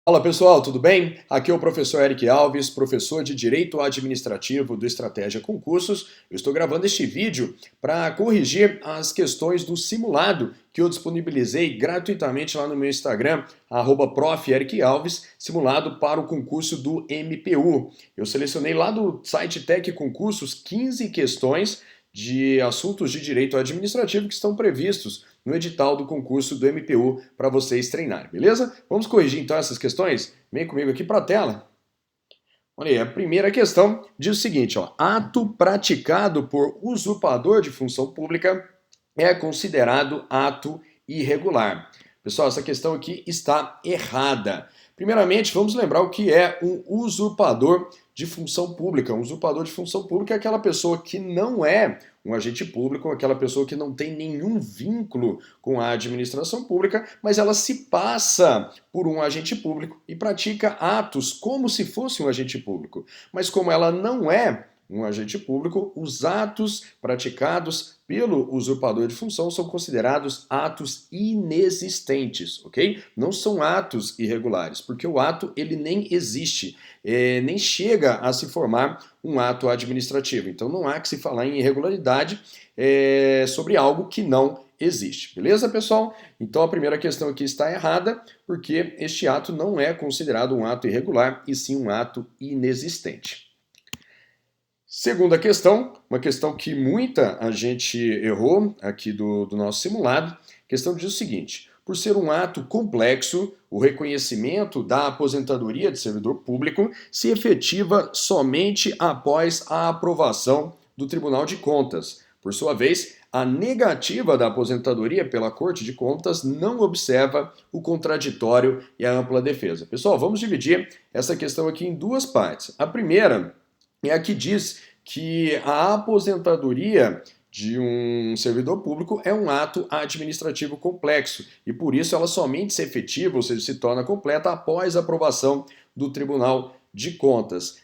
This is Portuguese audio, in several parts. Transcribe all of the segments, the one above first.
Fala pessoal, tudo bem? Aqui é o professor Eric Alves, professor de Direito Administrativo do Estratégia Concursos. Eu estou gravando este vídeo para corrigir as questões do simulado que eu disponibilizei gratuitamente lá no meu Instagram, @prof.ericalves, simulado para o concurso do MPU. Eu selecionei lá do site Tec Concursos 15 questões de assuntos de direito administrativo que estão previstos no edital do concurso do MPU para vocês treinarem, beleza? Vamos corrigir então essas questões? Vem comigo aqui para a tela. Olha aí, a primeira questão diz o seguinte, ó: ato praticado por usurpador de função pública é considerado ato irregular. Pessoal, essa questão aqui está errada. Primeiramente, vamos lembrar o que é um usurpador de função pública. Um usurpador de função pública é aquela pessoa que não é um agente público, aquela pessoa que não tem nenhum vínculo com a administração pública, mas ela se passa por um agente público e pratica atos como se fosse um agente público. Mas como ela não é um agente público, os atos praticados pelo usurpador de função são considerados atos inexistentes, ok? Não são atos irregulares, porque o ato ele nem existe, nem chega a se formar um ato administrativo. Então não há que se falar em irregularidade sobre algo que não existe. Beleza, pessoal? Então a primeira questão aqui está errada, porque este ato não é considerado um ato irregular, e sim um ato inexistente. Segunda questão, uma questão que muita a gente errou aqui do nosso simulado. A questão diz o seguinte: por ser um ato complexo, o reconhecimento da aposentadoria de servidor público se efetiva somente após a aprovação do Tribunal de Contas. Por sua vez, a negativa da aposentadoria pela Corte de Contas não observa o contraditório e a ampla defesa. Pessoal, vamos dividir essa questão aqui em duas partes. A primeira é a que diz que a aposentadoria de um servidor público é um ato administrativo complexo e por isso ela somente se efetiva, ou seja, se torna completa após a aprovação do Tribunal de Contas.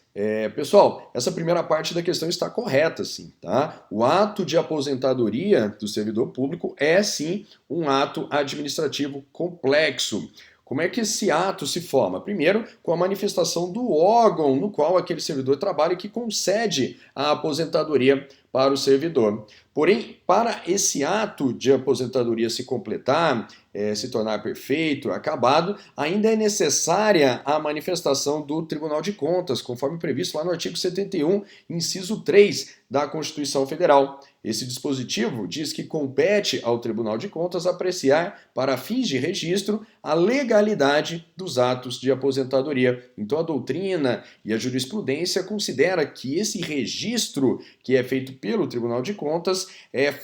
Pessoal, essa primeira parte da questão está correta, sim, tá? O ato de aposentadoria do servidor público é sim um ato administrativo complexo. Como é que esse ato se forma? Primeiro, com a manifestação do órgão no qual aquele servidor trabalha e que concede a aposentadoria para o servidor. Porém, para esse ato de aposentadoria se completar, se tornar perfeito, acabado, ainda é necessária a manifestação do Tribunal de Contas, conforme previsto lá no artigo 71, inciso 3 da Constituição Federal. Esse dispositivo diz que compete ao Tribunal de Contas apreciar, para fins de registro, a legalidade dos atos de aposentadoria. Então, a doutrina e a jurisprudência considera que esse registro que é feito pelo Tribunal de Contas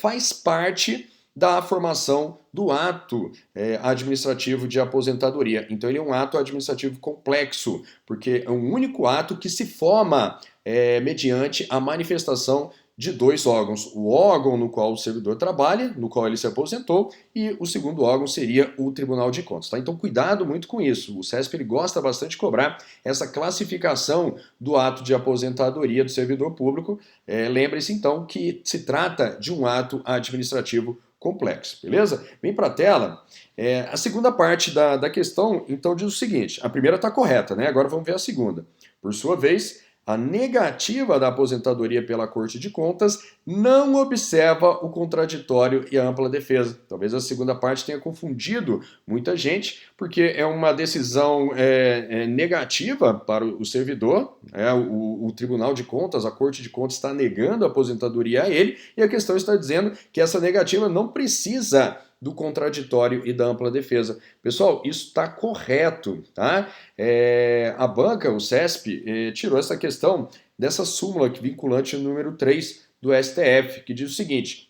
faz parte da formação do ato administrativo de aposentadoria. Então, ele é um ato administrativo complexo, porque é um único ato que se forma mediante a manifestação de dois órgãos: o órgão no qual o servidor trabalha, no qual ele se aposentou, e o segundo órgão seria o Tribunal de Contas. Tá? Então cuidado muito com isso. O CESP ele gosta bastante de cobrar essa classificação do ato de aposentadoria do servidor público. Lembre-se então que se trata de um ato administrativo complexo, beleza? Vem para a tela. A segunda parte da questão então diz o seguinte: a primeira está correta, né? Agora vamos ver a segunda. Por sua vez, a negativa da aposentadoria pela Corte de Contas não observa o contraditório e a ampla defesa. Talvez a segunda parte tenha confundido muita gente, porque é uma decisão negativa para o servidor, o Tribunal de Contas, a Corte de Contas está negando a aposentadoria a ele, e a questão está dizendo que essa negativa não precisa do contraditório e da ampla defesa. Pessoal, isso está correto, tá? A banca, o CESP, tirou essa questão dessa súmula vinculante número 3 do STF, que diz o seguinte: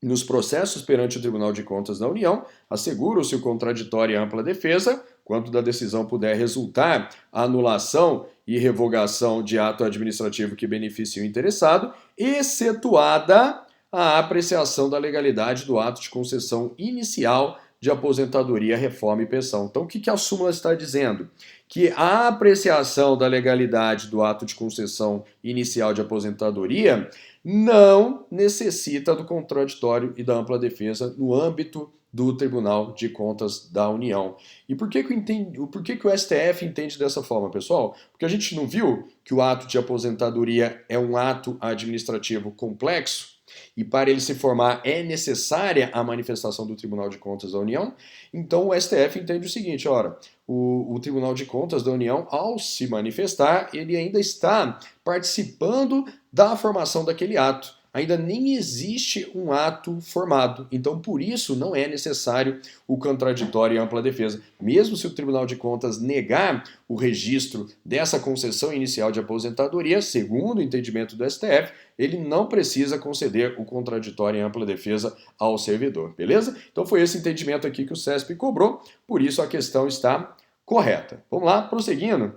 nos processos perante o Tribunal de Contas da União, assegura-se o contraditório e a ampla defesa, quando da decisão puder resultar a anulação e revogação de ato administrativo que beneficie o interessado, excetuada a apreciação da legalidade do ato de concessão inicial de aposentadoria, reforma e pensão. Então, o que a súmula está dizendo? Que a apreciação da legalidade do ato de concessão inicial de aposentadoria não necessita do contraditório e da ampla defesa no âmbito do Tribunal de Contas da União. E por que que o STF entende dessa forma, pessoal? Porque a gente não viu que o ato de aposentadoria é um ato administrativo complexo? E para ele se formar é necessária a manifestação do Tribunal de Contas da União? Então o STF entende o seguinte, ora, o Tribunal de Contas da União, ao se manifestar, ele ainda está participando da formação daquele ato. Ainda nem existe um ato formado, então por isso não é necessário o contraditório e ampla defesa. Mesmo se o Tribunal de Contas negar o registro dessa concessão inicial de aposentadoria, segundo o entendimento do STF, ele não precisa conceder o contraditório e ampla defesa ao servidor, beleza? Então foi esse entendimento aqui que o CESP cobrou, por isso a questão está correta. Vamos lá, prosseguindo.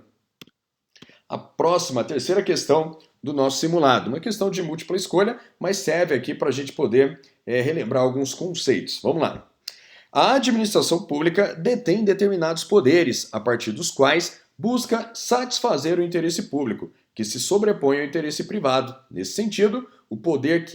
A próxima, a terceira questão do nosso simulado. Uma questão de múltipla escolha, mas serve aqui para a gente poder relembrar alguns conceitos. Vamos lá. A administração pública detém determinados poderes, a partir dos quais busca satisfazer o interesse público, que se sobrepõe ao interesse privado. Nesse sentido, o poder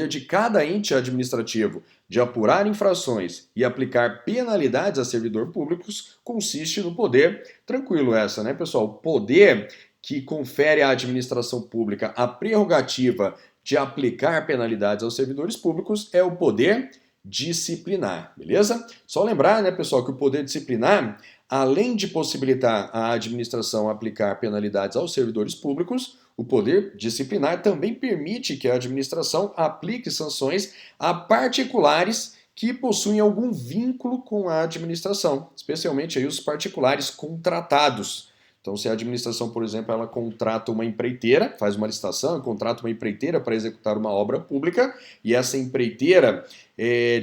de cada ente administrativo de apurar infrações e aplicar penalidades a servidores públicos consiste no poder, tranquilo essa, né, pessoal? O poder que confere à administração pública a prerrogativa de aplicar penalidades aos servidores públicos é o poder disciplinar, beleza? Só lembrar, né, pessoal, que o poder disciplinar, além de possibilitar a administração aplicar penalidades aos servidores públicos, o poder disciplinar também permite que a administração aplique sanções a particulares que possuem algum vínculo com a administração, especialmente aí os particulares contratados. Então, se a administração, por exemplo, ela contrata uma empreiteira, faz uma licitação, contrata uma empreiteira para executar uma obra pública e essa empreiteira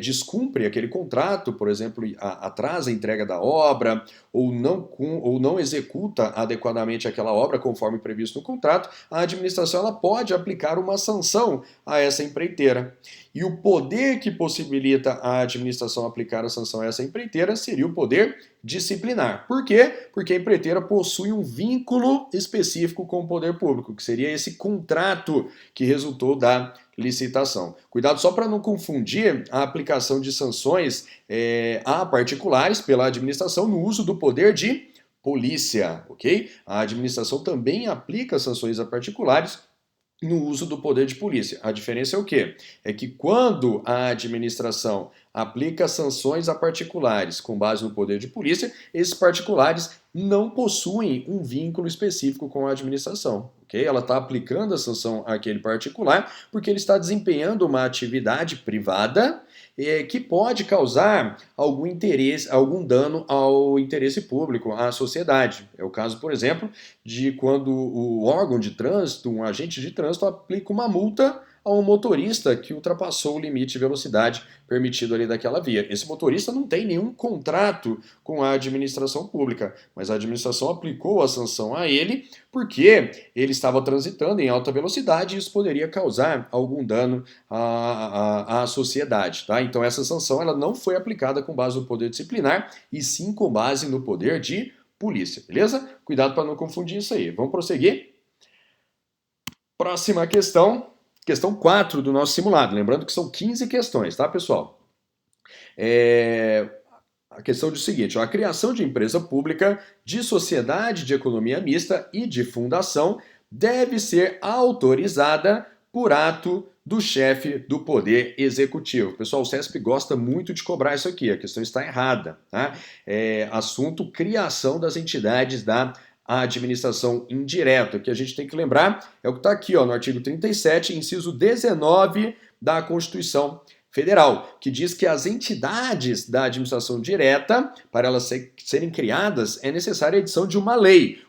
descumpre aquele contrato, por exemplo, atrasa a entrega da obra ou não executa adequadamente aquela obra conforme previsto no contrato, a administração ela pode aplicar uma sanção a essa empreiteira. E o poder que possibilita a administração aplicar a sanção a essa empreiteira seria o poder disciplinar. Por quê? Porque a empreiteira possui um vínculo específico com o poder público, que seria esse contrato que resultou da licitação. Cuidado só para não confundir a aplicação de sanções a particulares pela administração no uso do poder de polícia, ok? A administração também aplica sanções a particulares no uso do poder de polícia. A diferença é o quê? É que quando a administração aplica sanções a particulares com base no poder de polícia, esses particulares não possuem um vínculo específico com a administração. Okay? Ela está aplicando a sanção àquele particular porque ele está desempenhando uma atividade privada que pode causar algum interesse, algum dano ao interesse público, à sociedade. É o caso, por exemplo, de quando o órgão de trânsito, um agente de trânsito, aplica uma multa a um motorista que ultrapassou o limite de velocidade permitido ali daquela via. Esse motorista não tem nenhum contrato com a administração pública, mas a administração aplicou a sanção a ele porque ele estava transitando em alta velocidade e isso poderia causar algum dano à sociedade. Tá? Então essa sanção ela não foi aplicada com base no poder disciplinar e sim com base no poder de polícia, beleza? Cuidado para não confundir isso aí. Vamos prosseguir? Próxima questão. Questão 4 do nosso simulado. Lembrando que são 15 questões, tá, pessoal? A questão diz o seguinte: a criação de empresa pública, de sociedade de economia mista e de fundação deve ser autorizada por ato do chefe do Poder Executivo. Pessoal, o CESP gosta muito de cobrar isso aqui, a questão está errada. Tá? Assunto criação das entidades da administração indireta. O que a gente tem que lembrar é o que está aqui ó, no artigo 37, inciso 19 da Constituição Federal, que diz que as entidades da administração direta, para elas serem criadas, é necessária a edição de uma lei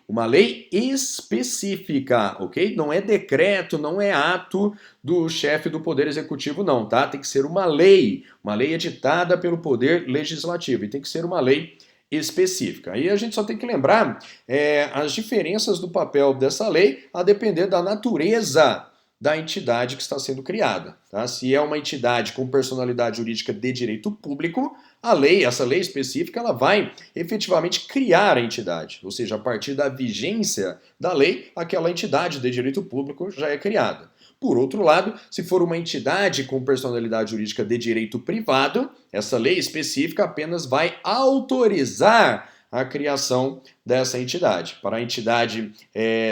específica, ok? Não é decreto, não é ato do chefe do Poder Executivo, não, tá? Tem que ser uma lei editada pelo Poder Legislativo, e tem que ser uma lei específica. Aí a gente só tem que lembrar as diferenças do papel dessa lei a depender da natureza da entidade que está sendo criada. Tá? Se é uma entidade com personalidade jurídica de direito público, essa lei específica, ela vai efetivamente criar a entidade, ou seja, a partir da vigência da lei, aquela entidade de direito público já é criada. Por outro lado, se for uma entidade com personalidade jurídica de direito privado, essa lei específica apenas vai autorizar a criação dessa entidade. Para a entidade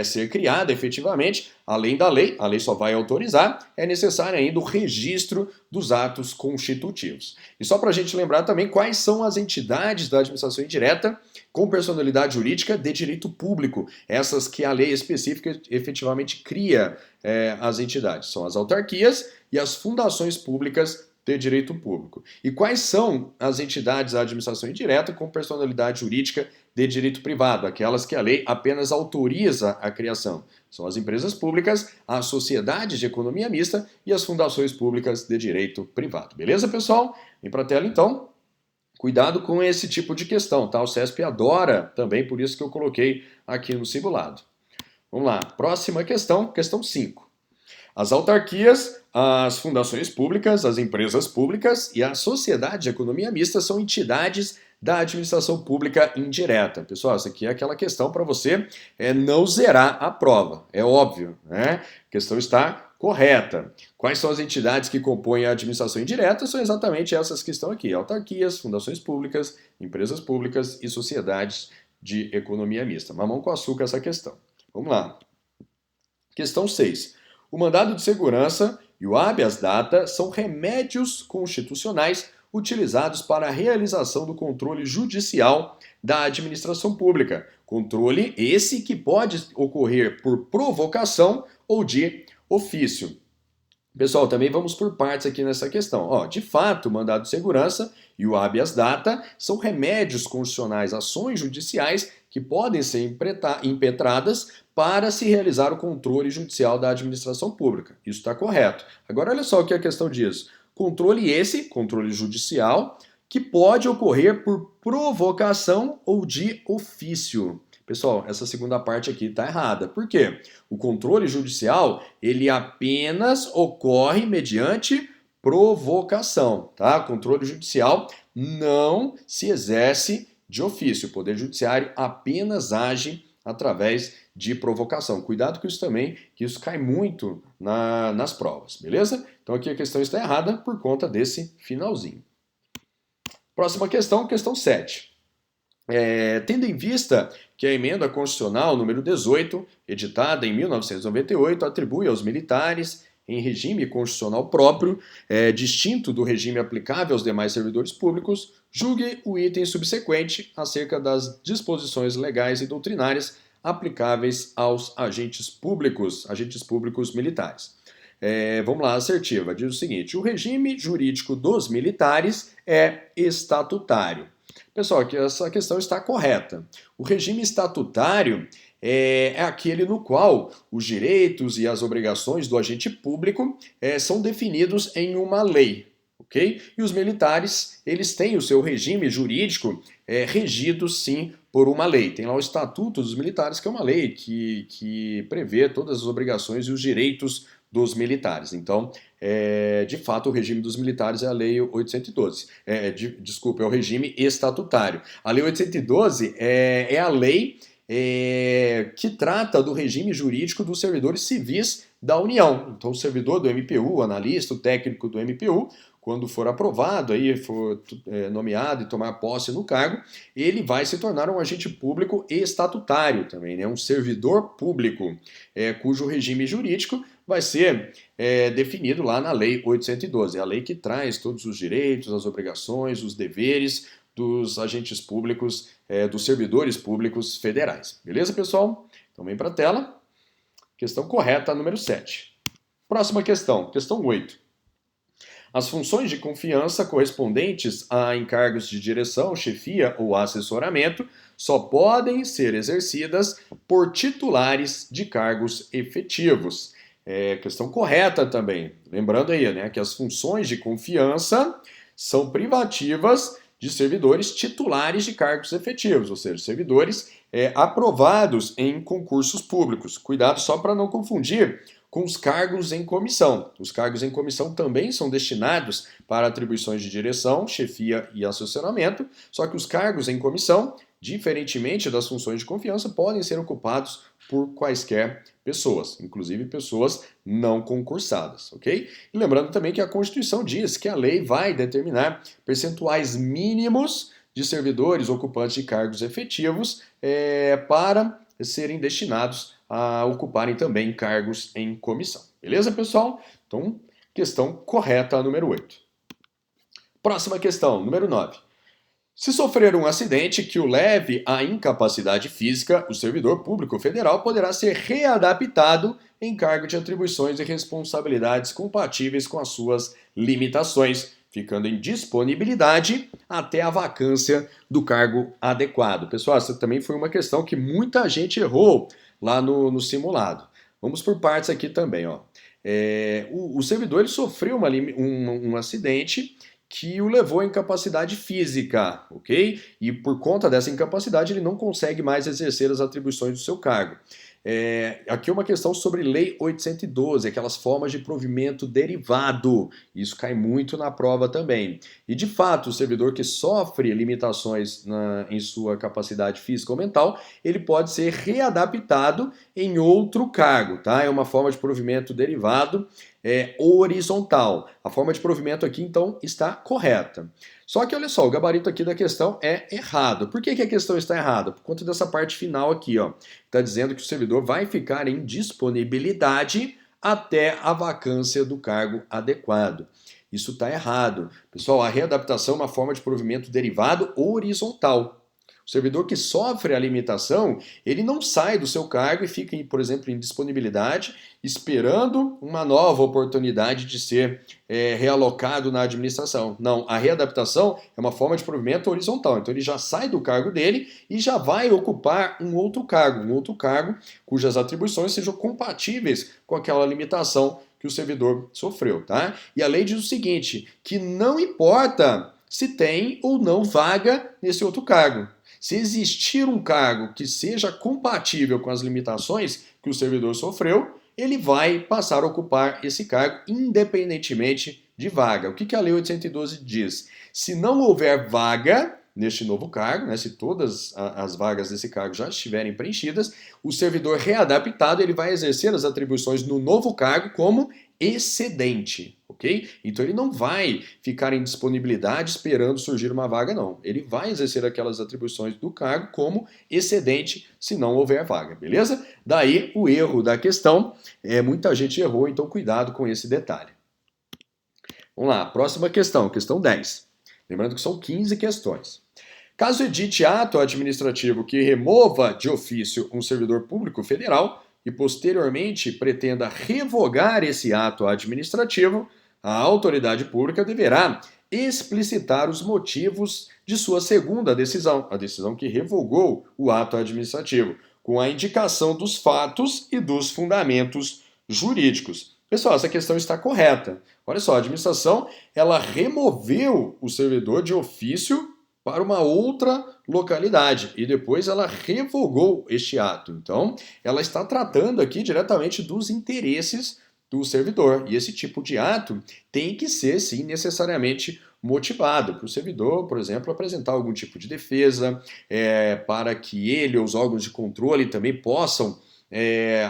ser criada efetivamente, além da lei, a lei só vai autorizar, é necessário ainda o registro dos atos constitutivos. E só para a gente lembrar também quais são as entidades da administração indireta com personalidade jurídica de direito público, essas que a lei específica efetivamente cria as entidades. São as autarquias e as fundações públicas de direito público. E quais são as entidades da administração indireta com personalidade jurídica de direito privado? Aquelas que a lei apenas autoriza a criação. São as empresas públicas, as sociedades de economia mista e as fundações públicas de direito privado. Beleza, pessoal? Vem para a tela, então. Cuidado com esse tipo de questão, tá? O CESP adora também, por isso que eu coloquei aqui no simulado. Vamos lá, próxima questão, questão 5. As autarquias, as fundações públicas, as empresas públicas e a sociedade de economia mista são entidades da administração pública indireta. Pessoal, essa aqui é aquela questão para você não zerar a prova, é óbvio, né? A questão está correta. Quais são as entidades que compõem a administração indireta? São exatamente essas que estão aqui: autarquias, fundações públicas, empresas públicas e sociedades de economia mista. Mamão com açúcar essa questão. Vamos lá. Questão 6. O mandado de segurança e o habeas data são remédios constitucionais utilizados para a realização do controle judicial da administração pública. Controle esse que pode ocorrer por provocação ou de ofício. Pessoal, também vamos por partes aqui nessa questão. De fato, o mandado de segurança e o habeas data são remédios constitucionais, ações judiciais que podem ser impetradas para se realizar o controle judicial da administração pública. Isso está correto. Agora, olha só o que a questão diz. Controle esse, controle judicial, que pode ocorrer por provocação ou de ofício. Pessoal, essa segunda parte aqui está errada. Por quê? O controle judicial, ele apenas ocorre mediante provocação, tá? O controle judicial não se exerce de ofício. O Poder Judiciário apenas age através de provocação. Cuidado com isso também, que isso cai muito nas provas, beleza? Então aqui a questão está errada por conta desse finalzinho. Próxima questão, questão 7. Tendo em vista que a emenda constitucional número 18, editada em 1998, atribui aos militares, em regime constitucional próprio, distinto do regime aplicável aos demais servidores públicos, julgue o item subsequente acerca das disposições legais e doutrinárias aplicáveis aos agentes públicos militares. Vamos lá, assertiva. Diz o seguinte: o regime jurídico dos militares é estatutário. Pessoal, aqui essa questão está correta. O regime estatutário é aquele no qual os direitos e as obrigações do agente público são definidos em uma lei, ok? E os militares, eles têm o seu regime jurídico regido, sim, por uma lei. Tem lá o Estatuto dos Militares, que é uma lei que prevê todas as obrigações e os direitos dos militares. Então, de fato, o regime dos militares é a Lei 812. Desculpa, é o regime estatutário. A Lei 812 é a lei que trata do regime jurídico dos servidores civis da União. Então, o servidor do MPU, o analista, o técnico do MPU, quando for aprovado, aí for nomeado e tomar posse no cargo, ele vai se tornar um agente público estatutário também, né? Um servidor público, cujo regime jurídico vai ser definido lá na Lei 812. É a lei que traz todos os direitos, as obrigações, os deveres dos agentes públicos, dos servidores públicos federais. Beleza, pessoal? Então vem para a tela. Questão correta, número 7. Próxima questão, questão 8. As funções de confiança correspondentes a encargos de direção, chefia ou assessoramento só podem ser exercidas por titulares de cargos efetivos. Questão correta também. Lembrando aí, né, que as funções de confiança são privativas de servidores titulares de cargos efetivos, ou seja, servidores aprovados em concursos públicos. Cuidado só para não confundir com os cargos em comissão. Os cargos em comissão também são destinados para atribuições de direção, chefia e assessoramento, só que os cargos em comissão diferentemente das funções de confiança, podem ser ocupados por quaisquer pessoas, inclusive pessoas não concursadas, ok? E lembrando também que a Constituição diz que a lei vai determinar percentuais mínimos de servidores ocupantes de cargos efetivos para serem destinados a ocuparem também cargos em comissão. Beleza, pessoal? Então, questão correta, número 8. Próxima questão, número 9. Se sofrer um acidente que o leve à incapacidade física, o servidor público federal poderá ser readaptado em cargo de atribuições e responsabilidades compatíveis com as suas limitações, ficando em disponibilidade até a vacância do cargo adequado. Pessoal, essa também foi uma questão que muita gente errou lá no simulado. Vamos por partes aqui também. Ó. O servidor ele sofreu um acidente que o levou à incapacidade física, ok? E por conta dessa incapacidade ele não consegue mais exercer as atribuições do seu cargo. Aqui é uma questão sobre Lei 812, aquelas formas de provimento derivado. Isso cai muito na prova também. E de fato, o servidor que sofre limitações em sua capacidade física ou mental, ele pode ser readaptado em outro cargo, tá? É uma forma de provimento derivado horizontal. A forma de provimento aqui, então, está correta. Só que, olha só, o gabarito aqui da questão é errado. Por que a questão está errada? Por conta dessa parte final aqui, ó. Está dizendo que o servidor vai ficar em disponibilidade até a vacância do cargo adequado. Isso está errado. Pessoal, a readaptação é uma forma de provimento derivado horizontal. O servidor que sofre a limitação, ele não sai do seu cargo e fica, por exemplo, em disponibilidade, esperando uma nova oportunidade de ser realocado na administração. Não, a readaptação é uma forma de provimento horizontal. Então ele já sai do cargo dele e já vai ocupar um outro cargo cujas atribuições sejam compatíveis com aquela limitação que o servidor sofreu, tá? E a lei diz o seguinte, que não importa se tem ou não vaga nesse outro cargo. Se existir um cargo que seja compatível com as limitações que o servidor sofreu, ele vai passar a ocupar esse cargo independentemente de vaga. O que a Lei 812 diz? Se não houver vaga neste novo cargo, né, se todas as vagas desse cargo já estiverem preenchidas, o servidor readaptado ele vai exercer as atribuições no novo cargo como excedente, ok? Então ele não vai ficar em disponibilidade esperando surgir uma vaga, não. Ele vai exercer aquelas atribuições do cargo como excedente se não houver vaga, beleza? Daí o erro da questão, muita gente errou, então cuidado com esse detalhe. Vamos lá, próxima questão, questão 10. Lembrando que são 15 questões. Caso edite ato administrativo que remova de ofício um servidor público federal e posteriormente pretenda revogar esse ato administrativo, a autoridade pública deverá explicitar os motivos de sua segunda decisão, a decisão que revogou o ato administrativo, com a indicação dos fatos e dos fundamentos jurídicos. Pessoal, essa questão está correta. Olha só, a administração ela removeu o servidor de ofício para uma outra localidade e depois ela revogou este ato. Então, ela está tratando aqui diretamente dos interesses do servidor. E esse tipo de ato tem que ser, sim, necessariamente motivado para o servidor, por exemplo, apresentar algum tipo de defesa, para que ele ou os órgãos de controle também possam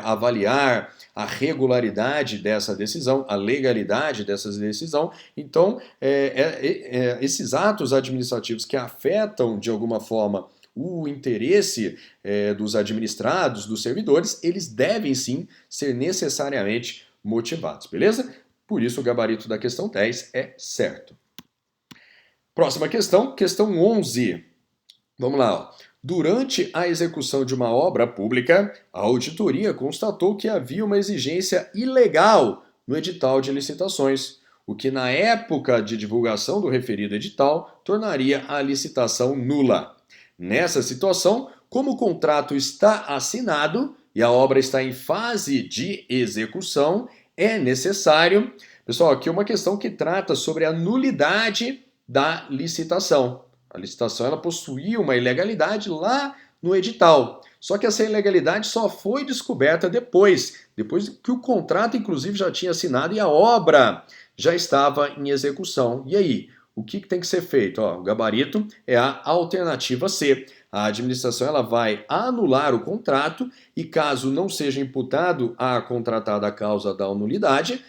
avaliar a regularidade dessa decisão, a legalidade dessa decisão. Então, esses atos administrativos que afetam, de alguma forma, o interesse dos administrados, dos servidores, eles devem sim ser necessariamente motivados, beleza? Por isso o gabarito da questão 10 é certo. Próxima questão, questão 11. Vamos lá, ó. Durante a execução de uma obra pública, a auditoria constatou que havia uma exigência ilegal no edital de licitações, o que na época de divulgação do referido edital tornaria a licitação nula. Nessa situação, como o contrato está assinado e a obra está em fase de execução, é necessário... Pessoal, aqui é uma questão que trata sobre a nulidade da licitação. A licitação ela possuía uma ilegalidade lá no edital. Só que essa ilegalidade só foi descoberta depois que o contrato, inclusive, já tinha assinado e a obra já estava em execução. E aí? o que tem que ser feito? Ó, o gabarito é a alternativa C. A administração ela vai anular o contrato e, caso não seja imputado à contratada a causa da nulidade,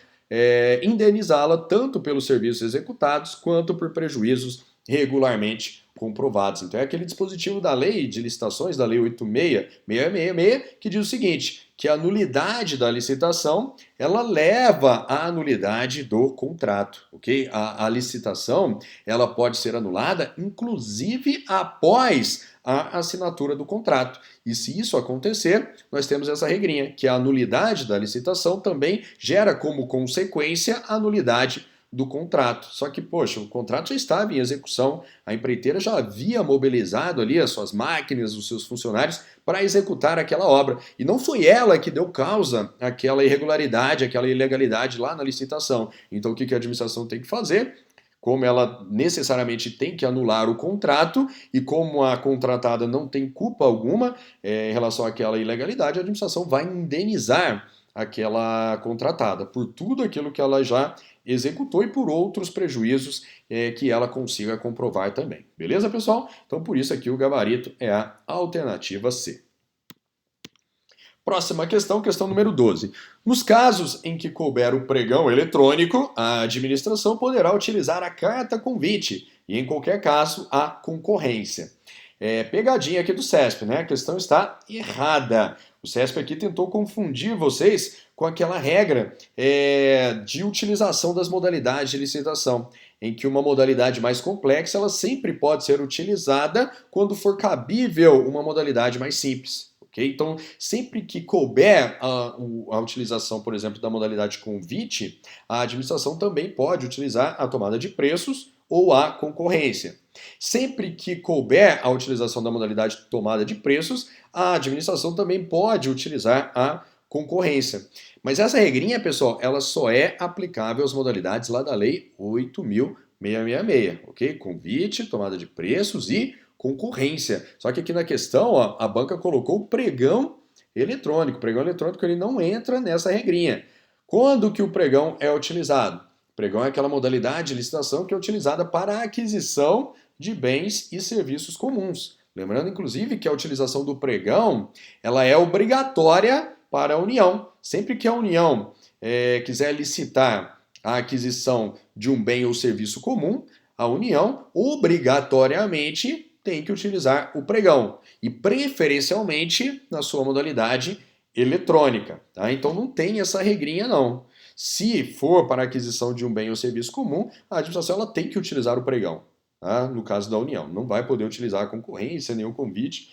indenizá-la tanto pelos serviços executados quanto por prejuízos regularmente comprovados. Então é aquele dispositivo da lei de licitações, da lei 86.666, que diz o seguinte, que a nulidade da licitação, ela leva à nulidade do contrato, ok? A licitação, ela pode ser anulada, inclusive após a assinatura do contrato. E se isso acontecer, nós temos essa regrinha, que a nulidade da licitação também gera como consequência a nulidade do contrato. Só que, poxa, o contrato já estava em execução, a empreiteira já havia mobilizado ali as suas máquinas, os seus funcionários para executar aquela obra. E não foi ela que deu causa àquela irregularidade, àquela ilegalidade lá na licitação. Então o que a administração tem que fazer? Como ela necessariamente tem que anular o contrato e como a contratada não tem culpa alguma em relação àquela ilegalidade, a administração vai indenizar aquela contratada por tudo aquilo que ela já executou e por outros prejuízos que ela consiga comprovar também. Beleza, pessoal? Então, por isso aqui o gabarito é a alternativa C. Próxima questão, questão número 12. Nos casos em que couber o pregão eletrônico, a administração poderá utilizar a carta convite e, em qualquer caso, a concorrência. Pegadinha aqui do CESP, né? A questão está errada. O CESP aqui tentou confundir vocês com aquela regra de utilização das modalidades de licitação, em que uma modalidade mais complexa ela sempre pode ser utilizada quando for cabível uma modalidade mais simples. Okay? Então, sempre que couber a utilização, por exemplo, da modalidade convite, a administração também pode utilizar a tomada de preços ou a concorrência. Sempre que couber a utilização da modalidade tomada de preços, a administração também pode utilizar a concorrência. Mas essa regrinha, pessoal, ela só é aplicável às modalidades lá da Lei 8.666, ok? Convite, tomada de preços e concorrência. Só que aqui na questão, ó, a banca colocou o pregão eletrônico. O pregão eletrônico ele não entra nessa regrinha. Quando que o pregão é utilizado? O pregão é aquela modalidade de licitação que é utilizada para a aquisição de bens e serviços comuns. Lembrando, inclusive, que a utilização do pregão ela é obrigatória para a União. Sempre que a União quiser licitar a aquisição de um bem ou serviço comum, a União obrigatoriamente tem que utilizar o pregão e preferencialmente na sua modalidade eletrônica. Tá? Então não tem essa regrinha não. Se for para a aquisição de um bem ou serviço comum, a administração ela tem que utilizar o pregão. Tá? No caso da União, não vai poder utilizar a concorrência, nem o convite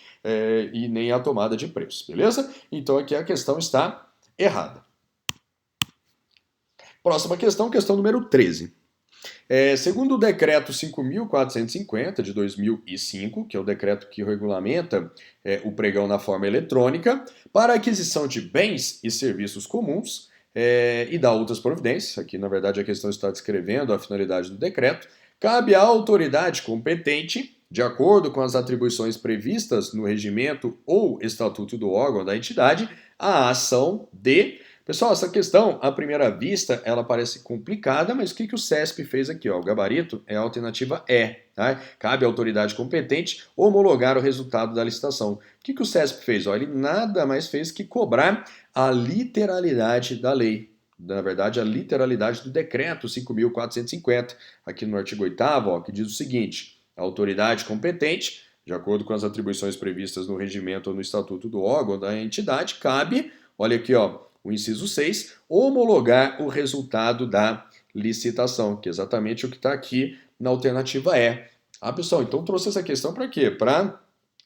e nem a tomada de preços, beleza? Então aqui a questão está errada. Próxima questão, questão número 13. Segundo o decreto 5.450 de 2005, que é o decreto que regulamenta o pregão na forma eletrônica, para a aquisição de bens e serviços comuns e da outras providências, aqui na verdade a questão está descrevendo a finalidade do decreto, cabe à autoridade competente, de acordo com as atribuições previstas no regimento ou estatuto do órgão da entidade, a ação de... Pessoal, essa questão, à primeira vista, ela parece complicada, mas o que o CESP fez aqui? Ó? O gabarito é a alternativa E. Tá? Cabe à autoridade competente homologar o resultado da licitação. O que o CESP fez? Ó, ele nada mais fez que cobrar a literalidade da lei. Na verdade, a literalidade do decreto 5.450, aqui no artigo 8º, ó, que diz o seguinte: a autoridade competente, de acordo com as atribuições previstas no regimento ou no estatuto do órgão da entidade, cabe, olha aqui, ó, o inciso 6, homologar o resultado da licitação, que é exatamente o que está aqui na alternativa E. Pessoal, então trouxe essa questão para quê? Para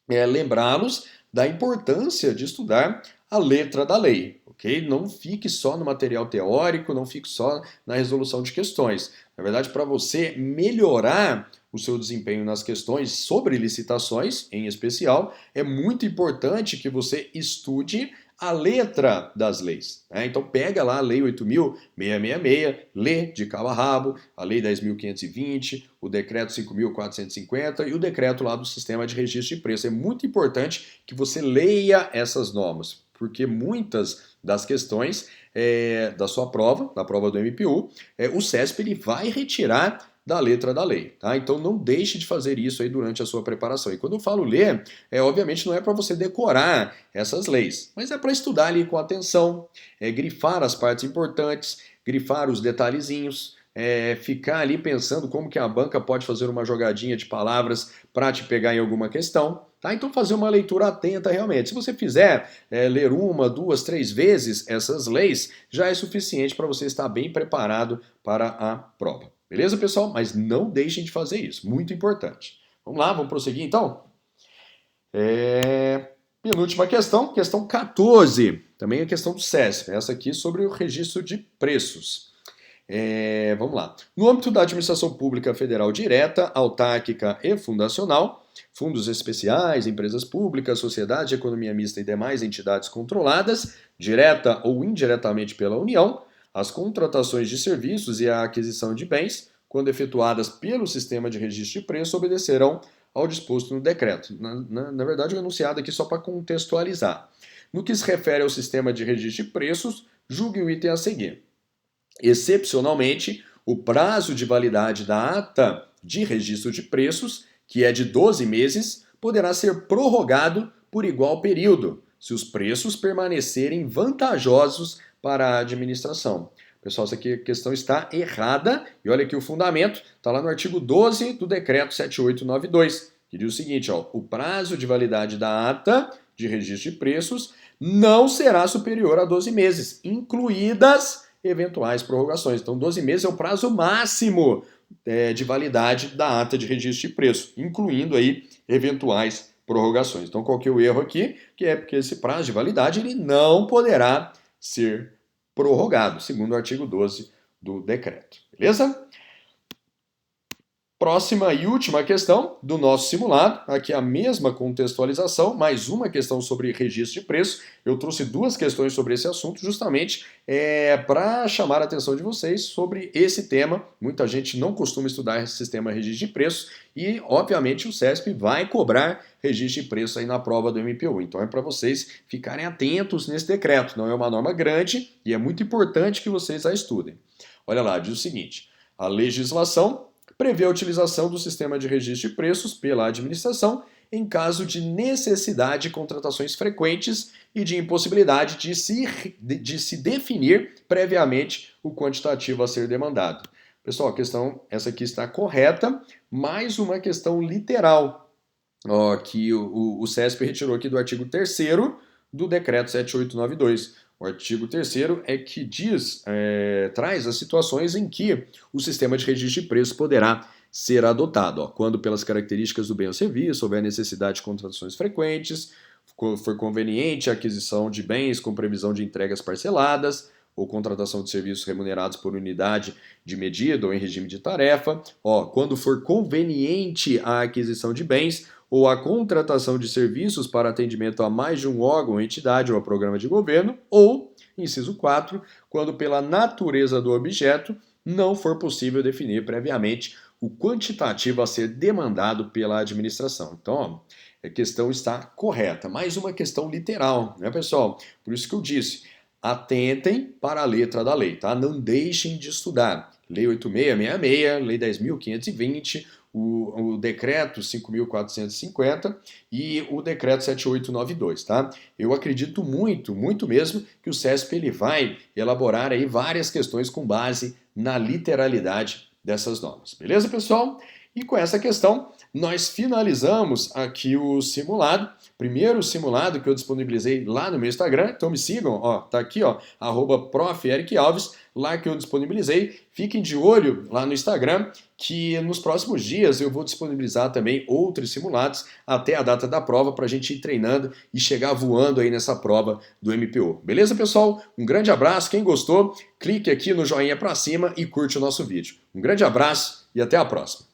lembrá-los da importância de estudar a letra da lei, ok? Não fique só no material teórico, não fique só na resolução de questões. Na verdade, para você melhorar o seu desempenho nas questões sobre licitações, em especial, é muito importante que você estude a letra das leis. Né? Então pega lá a Lei 8.666, lê de cabo a rabo, a Lei 10.520, o Decreto 5.450 e o decreto lá do Sistema de Registro de Preço. É muito importante que você leia essas normas, porque muitas das questões da sua prova, da prova do MPU, o CESP ele vai retirar da letra da lei, tá? Então não deixe de fazer isso aí durante a sua preparação. E quando eu falo ler, obviamente não é para você decorar essas leis, mas é para estudar ali com atenção, grifar as partes importantes, grifar os detalhezinhos, ficar ali pensando como que a banca pode fazer uma jogadinha de palavras para te pegar em alguma questão. Tá? Então fazer uma leitura atenta realmente. Se você fizer ler uma, duas, três vezes essas leis, já é suficiente para você estar bem preparado para a prova. Beleza, pessoal? Mas não deixem de fazer isso, muito importante. Vamos lá, vamos prosseguir então? Penúltima questão, questão 14, também a questão do CESP, essa aqui sobre o registro de preços. Vamos lá. No âmbito da administração pública federal direta, autárquica e fundacional, fundos especiais, empresas públicas, sociedade de economia mista e demais entidades controladas, direta ou indiretamente pela União, as contratações de serviços e a aquisição de bens, quando efetuadas pelo sistema de registro de preço, obedecerão ao disposto no decreto. Na verdade, o enunciado aqui só para contextualizar. No que se refere ao sistema de registro de preços, julgue o item a seguir. Excepcionalmente, o prazo de validade da ata de registro de preços, que é de 12 meses, poderá ser prorrogado por igual período, se os preços permanecerem vantajosos para a administração. Pessoal, essa aqui a questão está errada, e olha aqui o fundamento, está lá no artigo 12 do decreto 7892, que diz o seguinte, ó, o prazo de validade da ata de registro de preços não será superior a 12 meses, incluídas eventuais prorrogações. Então, 12 meses é o prazo máximo de validade da ata de registro de preço, incluindo aí eventuais prorrogações. Então, qual que é o erro aqui? Que é porque esse prazo de validade ele não poderá ser prorrogado, segundo o artigo 12 do decreto. Beleza? Próxima e última questão do nosso simulado, aqui a mesma contextualização, mais uma questão sobre registro de preço. Eu trouxe duas questões sobre esse assunto justamente para chamar a atenção de vocês sobre esse tema. Muita gente não costuma estudar esse sistema de registro de preço e, obviamente, o CESP vai cobrar registro de preço aí na prova do MPU. Então é para vocês ficarem atentos nesse decreto. Não é uma norma grande e é muito importante que vocês a estudem. Olha lá, diz o seguinte, a legislação prevê a utilização do sistema de registro de preços pela administração em caso de necessidade de contratações frequentes e de impossibilidade de se definir previamente o quantitativo a ser demandado. Pessoal, a questão, essa aqui está correta, mais uma questão literal, que o CESP retirou aqui do artigo 3º do decreto 7892. O artigo 3º é que traz as situações em que o sistema de registro de preços poderá ser adotado. Quando pelas características do bem ou serviço houver necessidade de contratações frequentes, for conveniente a aquisição de bens com previsão de entregas parceladas, ou contratação de serviços remunerados por unidade de medida ou em regime de tarefa. Quando for conveniente a aquisição de bens ou a contratação de serviços para atendimento a mais de um órgão, entidade ou a programa de governo, ou, inciso 4, quando pela natureza do objeto não for possível definir previamente o quantitativo a ser demandado pela administração. Então, a questão está correta. Mais uma questão literal, né, pessoal? Por isso que eu disse, atentem para a letra da lei, tá? Não deixem de estudar. Lei 8666, Lei 10.520, o decreto 5.450 e o decreto 7892, tá? Eu acredito muito, muito mesmo, que o CESP ele vai elaborar aí várias questões com base na literalidade dessas normas. Beleza, pessoal? E com essa questão, nós finalizamos aqui o simulado. Primeiro simulado que eu disponibilizei lá no meu Instagram, então me sigam, tá aqui, @prof.eric.alves, lá que eu disponibilizei. Fiquem de olho lá no Instagram, que nos próximos dias eu vou disponibilizar também outros simulados até a data da prova para a gente ir treinando e chegar voando aí nessa prova do MPU. Beleza, pessoal? Um grande abraço. Quem gostou, clique aqui no joinha para cima e curte o nosso vídeo. Um grande abraço e até a próxima.